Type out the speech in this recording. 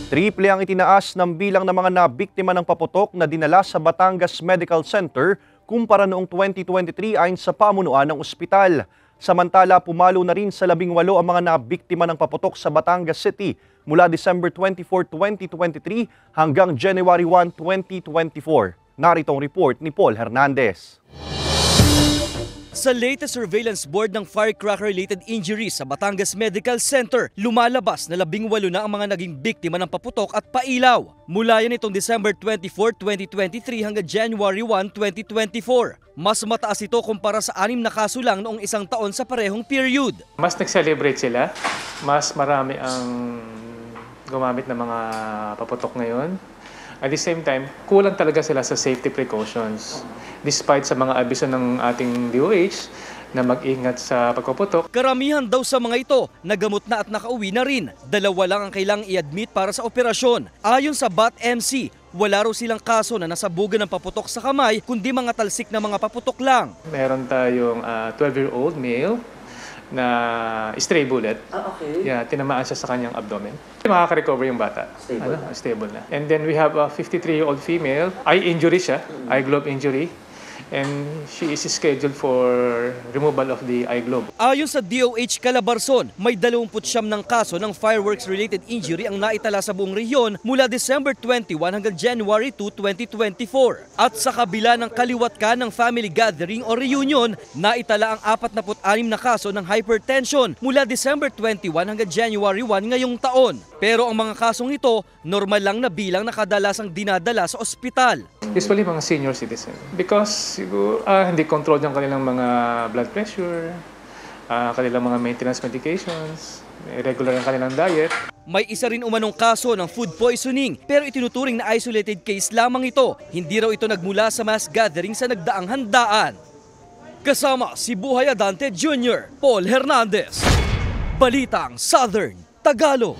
Triple ang itinaas ng bilang ng mga nabiktima ng paputok na dinala sa Batangas Medical Center kumpara noong 2023 ayon sa pamunuan ng ospital. Samantala, pumalo na rin sa 18 ang mga nabiktima ng paputok sa Batangas City mula December 24, 2023 hanggang January 1, 2024. Narito ang report ni Paul Hernandez. Sa latest surveillance board ng firecracker-related injuries sa Batangas Medical Center, lumalabas na 18 na ang mga naging biktima ng paputok at pailaw. Mula yan itong December 24, 2023 hanggang January 1, 2024. Mas mataas ito kumpara sa 6 na kaso lang noong isang taon sa parehong period. Mas nag-celebrate sila, mas marami ang gumamit ng mga paputok ngayon. At the same time, kulang talaga sila sa safety precautions. Despite sa mga abiso ng ating DOH na mag-ingat sa pagpaputok. Karamihan daw sa mga ito, nagamot na at nakauwi na rin. 2 lang ang kailangang i-admit para sa operasyon. Ayon sa BAT-MC, wala raw silang kaso na nasabugan ng paputok sa kamay, kundi mga talsik na mga paputok lang. Meron tayong 12-year-old male na stray bullet. Okay. Yeah, tinamaan siya sa kanyang abdomen. Makaka-recover yung bata. Stable na. And then we have a 53-year-old female. Eye injury siya, eye globe injury. And she is scheduled for removal of the eye globe. Ayon sa DOH Calabarzon, may 29 ng kaso ng fireworks-related injury ang naitala sa buong rehiyon mula December 21 hanggang January 2, 2024. At sa kabila ng kaliwat ka ng family gathering o reunion, naitala ang 46 na kaso ng hypertension mula December 21 hanggang January 1 ngayong taon. Pero ang mga kasong ito, normal lang na bilang na kadalasang dinadala sa ospital. Usually mga senior citizen. Because siguro hindi controlled yung kanilang mga blood pressure, kanilang mga maintenance medications, irregular ang kanilang diet. May isa rin umanong kaso ng food poisoning pero itinuturing na isolated case lamang ito. Hindi raw ito nagmula sa mass gathering sa nagdaang handaan. Kasama si Buhay Adante Jr., Paul Hernandez. Balitang Southern Tagalog.